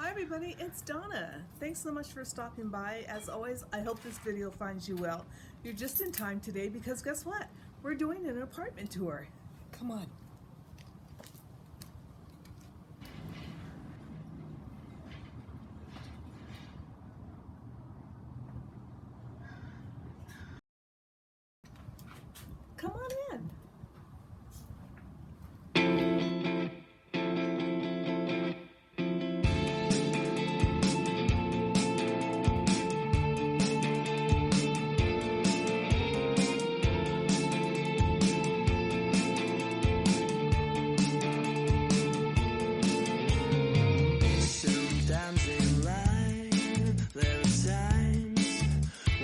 Hi everybody, it's Donna. Thanks so much for stopping by. As always, I hope this video finds you well. You're just in time today because guess what? We're doing an apartment tour. Come on. Come on in. Sometimes in life there are times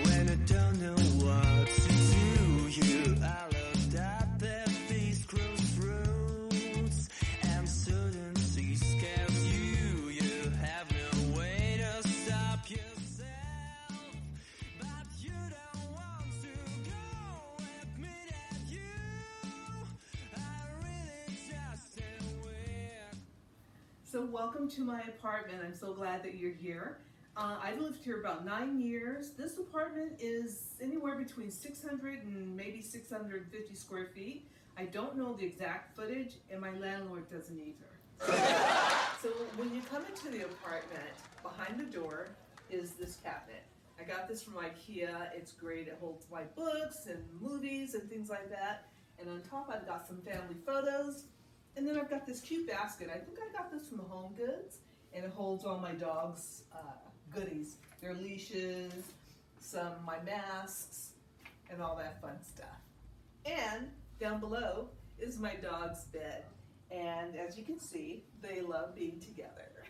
when I don't know what to do. You are locked up at these crossroads, and certainty scares you. You have no way to stop yourself, but you don't want to go. Admit that you are really just a weird. So welcome to my apartment. I'm so glad that you're here. I've lived here about 9 years. This apartment is anywhere between 600 and maybe 650 square feet. I don't know the exact footage, and my landlord doesn't either. So when you come into the apartment, behind the door is this cabinet. I got this from IKEA. It's great. It holds my books and movies and things like that. And on top I've got some family photos. And then I've got this cute basket. I think I got this from Home Goods, and it holds all my dog's goodies. Their leashes, my masks, and all that fun stuff. And down below is my dog's bed. And as you can see, they love being together.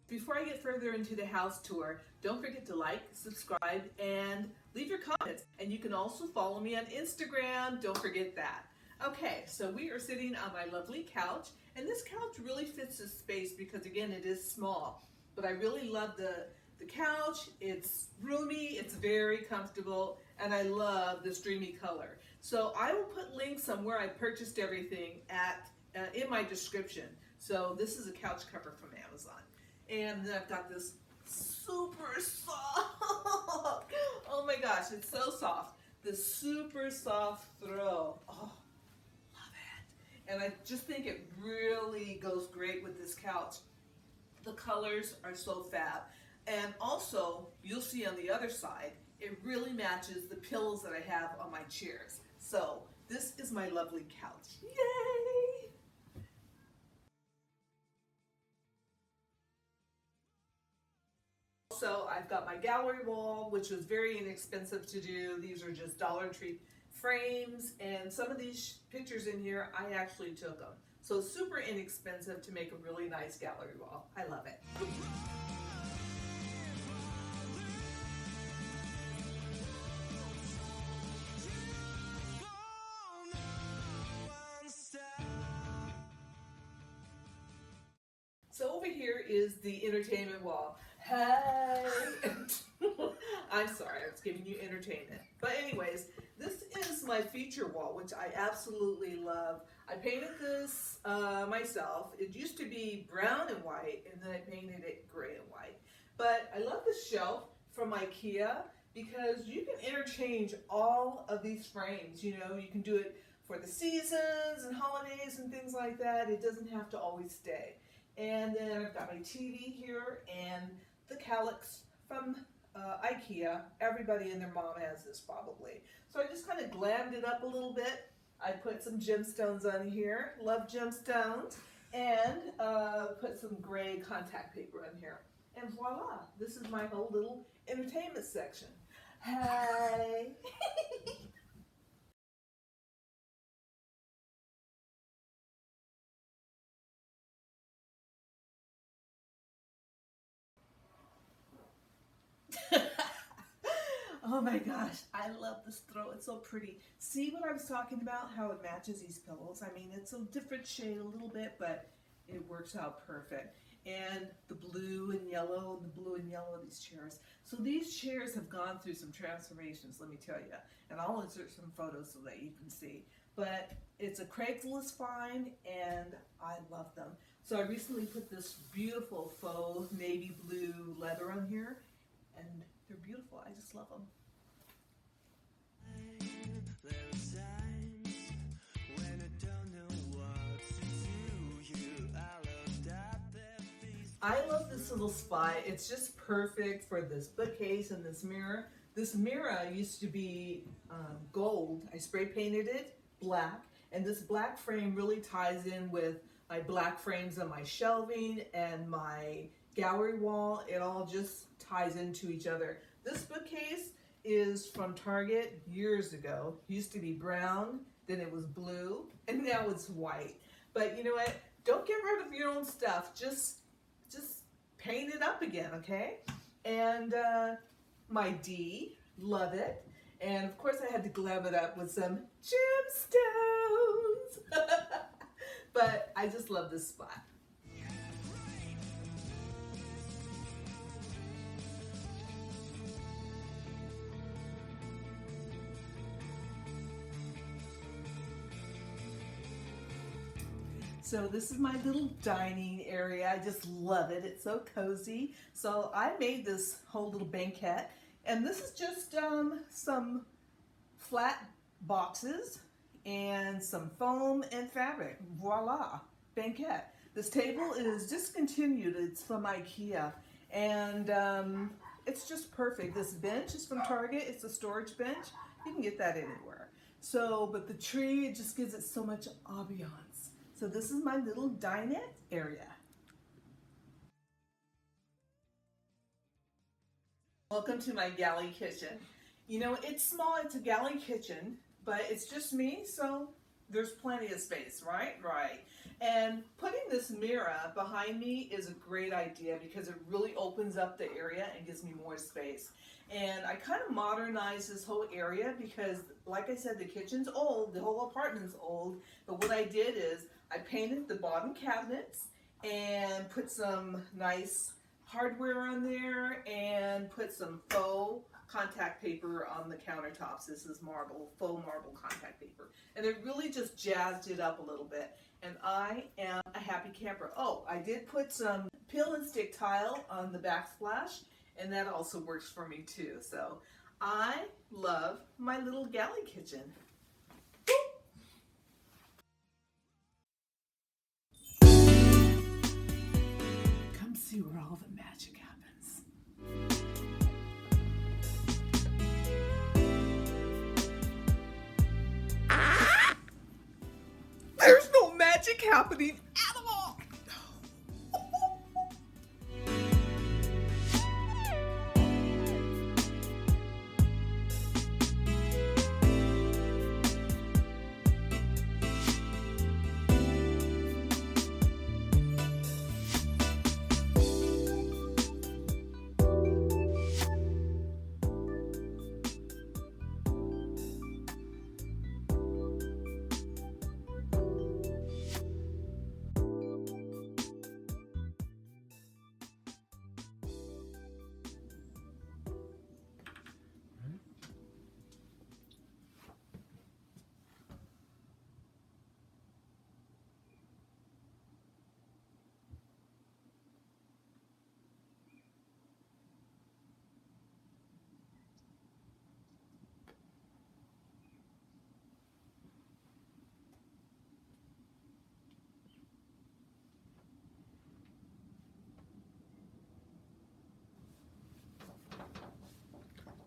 Before I get further into the house tour, don't forget to like, subscribe, and leave your comments. And you can also follow me on Instagram. Don't forget that. Okay, so we are sitting on my lovely couch, and this couch really fits the space because, again, it is small. But I really love the couch. It's roomy, it's very comfortable, and I love this dreamy color. So I will put links on where I purchased everything in my description. So this is a couch cover from Amazon. And then I've got this super soft, oh my gosh, it's so soft. This super soft throw. Oh, love it. And I just think it really goes great with this couch. The colors are so fab. And also, you'll see on the other side, it really matches the pillows that I have on my chairs. So this is my lovely couch. Yay! Also, I've got my gallery wall, which was very inexpensive to do. These are just Dollar Tree frames, and some of these pictures in here, I actually took them. So super inexpensive to make a really nice gallery wall. I love it. So over here is the entertainment wall. Hey! I'm sorry, I was giving you entertainment. But anyways, this is my feature wall, which I absolutely love. I painted this myself. It used to be brown and white, and then I painted it gray and white. But I love this shelf from IKEA because you can interchange all of these frames. You know, you can do it for the seasons and holidays and things like that. It doesn't have to always stay. And then I've got my TV here and the calyx from IKEA. Everybody and their mom has this probably. So I just kind of glammed it up a little bit. I put some gemstones on here. Love gemstones. And put some gray contact paper on here. And voila, this is my whole little entertainment section. Hey! Oh my gosh, I love this throw. It's so pretty. See what I was talking about? How it matches these pillows. I mean, it's a different shade a little bit, but it works out perfect. And the blue and yellow, of these chairs. So these chairs have gone through some transformations, let me tell you. And I'll insert some photos so that you can see. but it's a Craigslist find and I love them. So I recently put this beautiful faux navy blue leather on here, and they're beautiful. I just love them. I love this little spot. It's just perfect for this bookcase and this mirror. This mirror used to be gold. I spray painted it black, and this black frame really ties in with my black frames on my shelving and my gallery wall. It all just ties into each other. This bookcase is from Target years ago. It used to be brown, then it was blue, and now it's white. But you know what? Don't get rid of your own stuff. Just paint it up again, okay? And my D, love it. And of course I had to glam it up with some gemstones. But I just love this spot. So this is my little dining area. I just love it. It's so cozy. So I made this whole little banquette, and this is just some flat boxes and some foam and fabric. Voila, banquette. This table is discontinued. It's from IKEA, and it's just perfect. This bench is from Target. It's a storage bench. You can get that anywhere. So, but the tree, it just gives it so much ambiance. So this is my little dinette area. Welcome to my galley kitchen. You know, it's small, it's a galley kitchen, but it's just me, so there's plenty of space, right? Right. And putting this mirror behind me is a great idea because it really opens up the area and gives me more space. And I kind of modernized this whole area because, like I said, the kitchen's old, the whole apartment's old, but what I did is I painted the bottom cabinets and put some nice hardware on there and put some faux contact paper on the countertops. This is marble, faux marble contact paper. And it really just jazzed it up a little bit. And I am a happy camper. Oh, I did put some peel and stick tile on the backsplash, and that also works for me too. So I love my little galley kitchen. Come see where all the magic happens. There's no magic happening at all.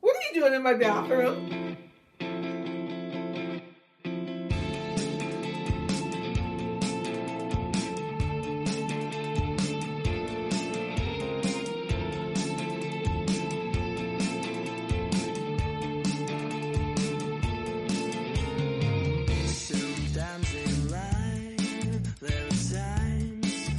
What are you doing in my bathroom? Sometimes in life there are times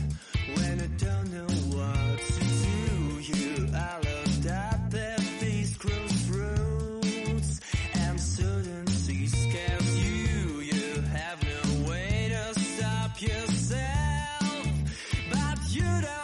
when I don't know what to do. You are loved at the face crossroads, and certainty scares you. You have no way to stop yourself, but you don't.